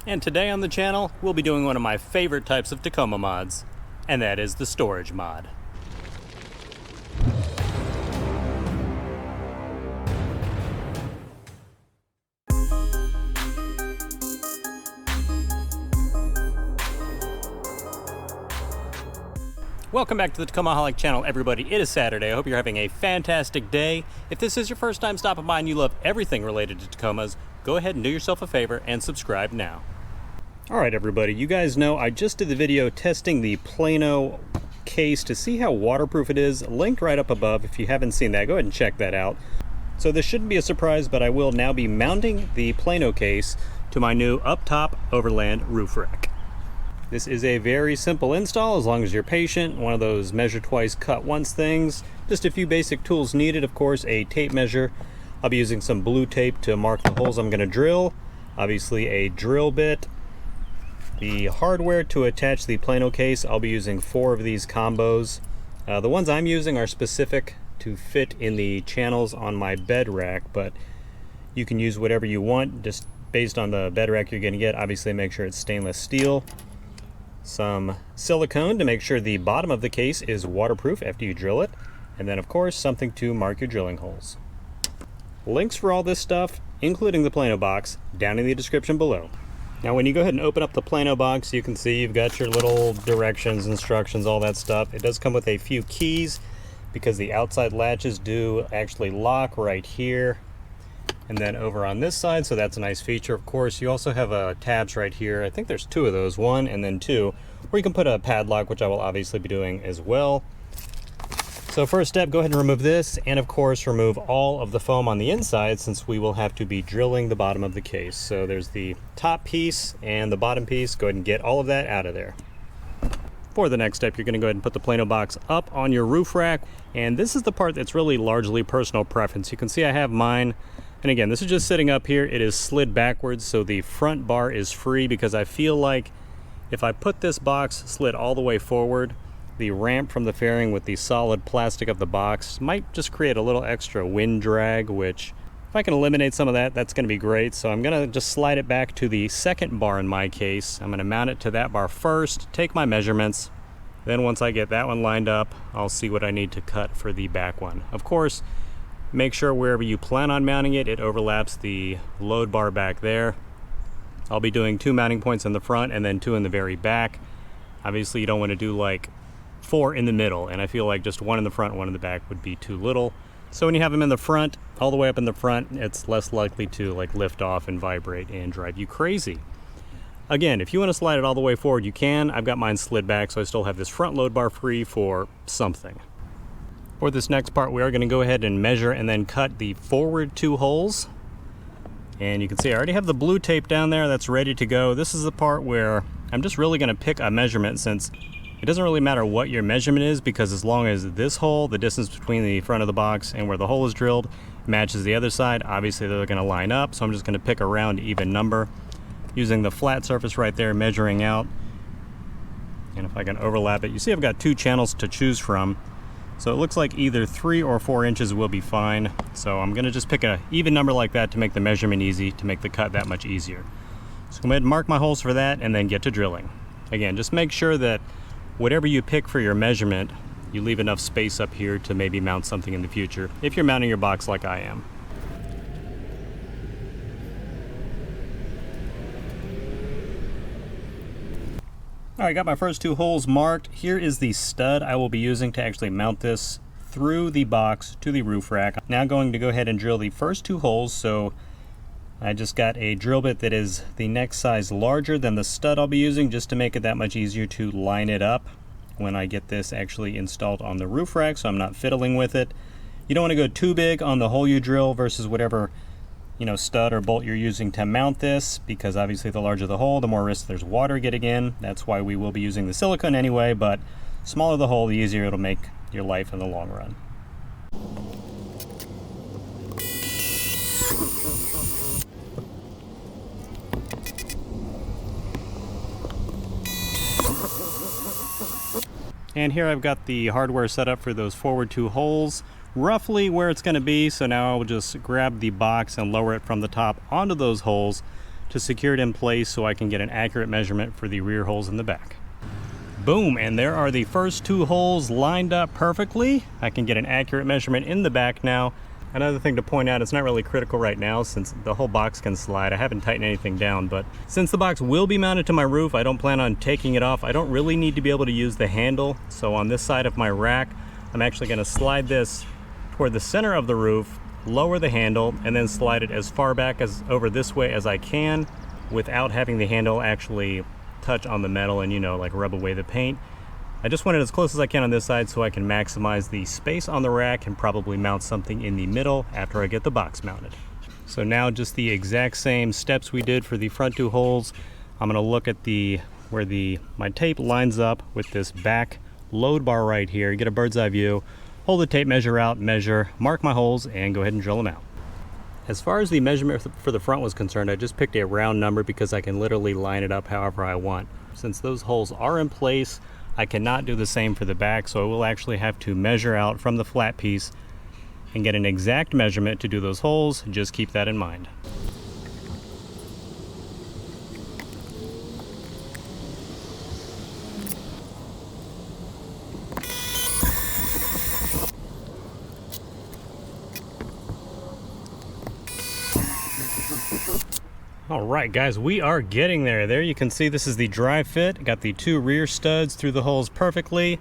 And today on the channel, we'll be doing one of my favorite types of Tacoma mods, and that is the storage mod. Welcome back to the Tacomaholic channel, everybody. It is Saturday. I hope you're having a fantastic day. If this is your first time stopping by and you love everything related to Tacomas, go ahead and do yourself a favor and subscribe now. All right, everybody, you guys know I just did the video testing the Plano case to see how waterproof it is. Linked right up above. If you haven't seen that, go ahead and check that out. So this shouldn't be a surprise, but I will now be mounting the Plano case to my new up-top overland roof rack. This is a very simple install as long as you're patient. One of those measure twice, cut once things. Just a few basic tools needed, of course, a tape measure. I'll be using some blue tape to mark the holes I'm going to drill. Obviously a drill bit. The hardware to attach the Plano case, I'll be using 4 of these combos. The ones I'm using are specific to fit in the channels on my bed rack, but you can use whatever you want just based on the bed rack you're going to get. Obviously make sure it's stainless steel. Some silicone to make sure the bottom of the case is waterproof after you drill it, and then of course something to mark your drilling holes. Links for all this stuff, including the Plano box, down in the description below. Now when you go ahead and open up the Plano box, you can see you've got your little directions, instructions, all that stuff. It does come with a few keys because the outside latches do actually lock right here and then over on this side, so that's a nice feature. Of course, you also have tabs right here. I think there's 2 of those, 1 and then 2, where you can put a padlock, which I will obviously be doing as well. So first step, go ahead and remove this, and of course remove all of the foam on the inside since we will have to be drilling the bottom of the case. So there's the top piece and the bottom piece. Go ahead and get all of that out of there. For the next step, you're going to go ahead and put the Plano box up on your roof rack, and this is the part that's really largely personal preference. You can see I have mine. And again, this is just sitting up here. It is slid backwards, so the front bar is free because I feel like if I put this box slid all the way forward, the ramp from the fairing with the solid plastic of the box might just create a little extra wind drag, which if I can eliminate some of that, that's going to be great. So I'm going to just slide it back to the second bar in my case. I'm going to mount it to that bar first, take my measurements. Then once I get that one lined up, I'll see what I need to cut for the back one. Of course, make sure wherever you plan on mounting it, it overlaps the load bar back there. I'll be doing 2 mounting points in the front and then 2 in the very back. Obviously you don't want to do like 4 in the middle, and I feel like just 1 in the front, 1 in the back would be too little. So when you have them in the front, all the way up in the front, it's less likely to like lift off and vibrate and drive you crazy. Again, if you want to slide it all the way forward, you can. I've got mine slid back, so I still have this front load bar free for something. For this next part, we are going to go ahead and measure and then cut the forward 2 holes. And you can see I already have the blue tape down there that's ready to go. This is the part where I'm just really going to pick a measurement, since it doesn't really matter what your measurement is, because as long as this hole, the distance between the front of the box and where the hole is drilled, matches the other side, obviously they're going to line up. So I'm just going to pick a round even number using the flat surface right there, measuring out. And if I can overlap it, you see I've got 2 channels to choose from. So it looks like either 3 or 4 inches will be fine. So I'm going to just pick an even number like that to make the measurement easy, to make the cut that much easier. So go ahead and mark my holes for that and then get to drilling. Again, just make sure that whatever you pick for your measurement, you leave enough space up here to maybe mount something in the future, if you're mounting your box like I am. All right, got my first 2 holes marked. Here is the stud I will be using to actually mount this through the box to the roof rack. I'm now going to go ahead and drill the first 2 holes. So I just got a drill bit that is the next size larger than the stud I'll be using, just to make it that much easier to line it up when I get this actually installed on the roof rack, so I'm not fiddling with it. You don't want to go too big on the hole you drill versus whatever, you know, stud or bolt you're using to mount this, because obviously the larger the hole, the more risk there's water getting in. That's why we will be using the silicone anyway, but smaller the hole, the easier it'll make your life in the long run. And here I've got the hardware set up for those forward 2 holes, roughly where it's going to be. So now I'll just grab the box and lower it from the top onto those holes to secure it in place so I can get an accurate measurement for the rear holes in the back. Boom, and there are the first 2 holes lined up perfectly. I can get an accurate measurement in the back now. Another thing to point out, it's not really critical right now since the whole box can slide. I haven't tightened anything down, but since the box will be mounted to my roof, I don't plan on taking it off. I don't really need to be able to use the handle. So on this side of my rack, I'm actually going to slide this toward the center of the roof, lower the handle, and then slide it as far back as over this way as I can without having the handle actually touch on the metal and, you know, like rub away the paint. I just want it as close as I can on this side so I can maximize the space on the rack and probably mount something in the middle after I get the box mounted. So now just the exact same steps we did for the front 2 holes. I'm going to look at where my tape lines up with this back load bar right here. Get a bird's eye view, hold the tape measure out, measure, mark my holes, and go ahead and drill them out. As far as the measurement for the front was concerned, I just picked a round number because I can literally line it up however I want. Since those holes are in place, I cannot do the same for the back, so I will actually have to measure out from the flat piece and get an exact measurement to do those holes. Just keep that in mind. All right, guys, we are getting there. There you can see this is the dry fit. Got the 2 rear studs through the holes perfectly,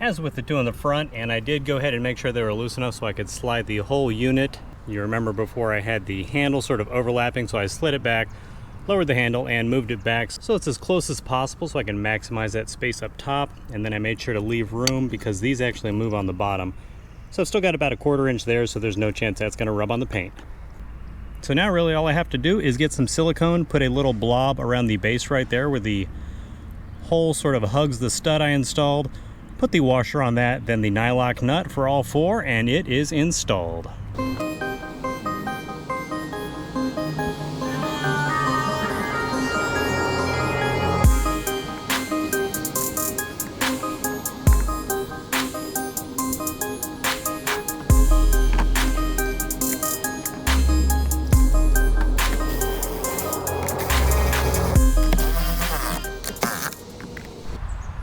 as with the 2 in the front, and I did go ahead and make sure they were loose enough so I could slide the whole unit. You remember before I had the handle sort of overlapping, so I slid it back, lowered the handle, and moved it back so it's as close as possible so I can maximize that space up top. And then I made sure to leave room because these actually move on the bottom. So I've still got about a 1/4 inch there, so there's no chance that's going to rub on the paint. So now really all I have to do is get some silicone, put a little blob around the base right there where the hole sort of hugs the stud I installed, put the washer on that, then the nylock nut for all 4, and it is installed.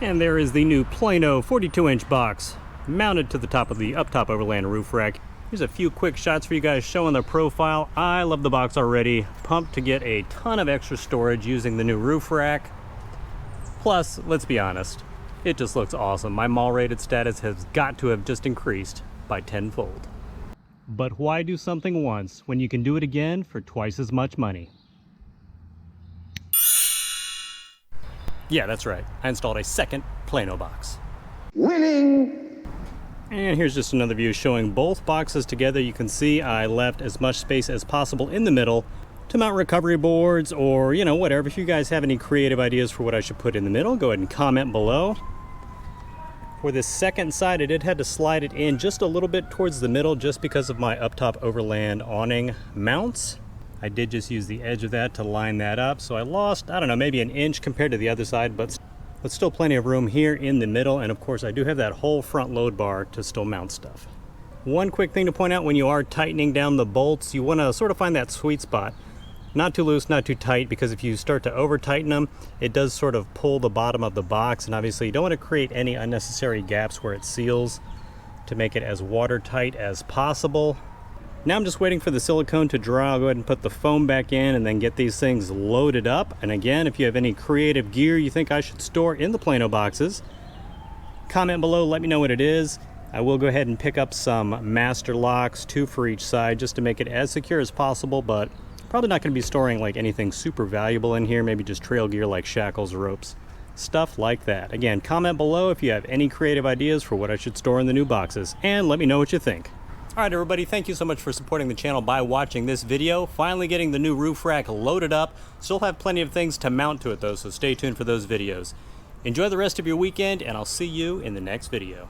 And there is the new Plano 42-inch box mounted to the top of the up-top overland roof rack. Here's a few quick shots for you guys showing the profile. I love the box already. Pumped to get a ton of extra storage using the new roof rack. Plus, let's be honest, it just looks awesome. My mall rated status has got to have just increased by 10-fold. But why do something once when you can do it again for twice as much money? Yeah, that's right. I installed a second Plano box. Winning! And here's just another view showing both boxes together. You can see I left as much space as possible in the middle to mount recovery boards or, you know, whatever. If you guys have any creative ideas for what I should put in the middle, go ahead and comment below. For this second side, I did have to slide it in just a little bit towards the middle just because of my up-top overland awning mounts. I did just use the edge of that to line that up, so I lost, I don't know, maybe 1 inch compared to the other side, but still plenty of room here in the middle. And of course, I do have that whole front load bar to still mount stuff. One quick thing to point out, when you are tightening down the bolts, you want to sort of find that sweet spot. Not too loose, not too tight, because if you start to over tighten them, it does sort of pull the bottom of the box, and obviously you don't want to create any unnecessary gaps where it seals to make it as watertight as possible. Now I'm just waiting for the silicone to dry. I'll go ahead and put the foam back in and then get these things loaded up. And again, if you have any creative gear you think I should store in the Plano boxes, comment below, let me know what it is. I will go ahead and pick up some master locks, 2 for each side, just to make it as secure as possible, but probably not going to be storing like anything super valuable in here, maybe just trail gear like shackles, ropes, stuff like that. Again, comment below if you have any creative ideas for what I should store in the new boxes, and let me know what you think. All right, everybody, thank you so much for supporting the channel by watching this video. Finally getting the new roof rack loaded up. Still have plenty of things to mount to it though, so stay tuned for those videos. Enjoy the rest of your weekend, and I'll see you in the next video.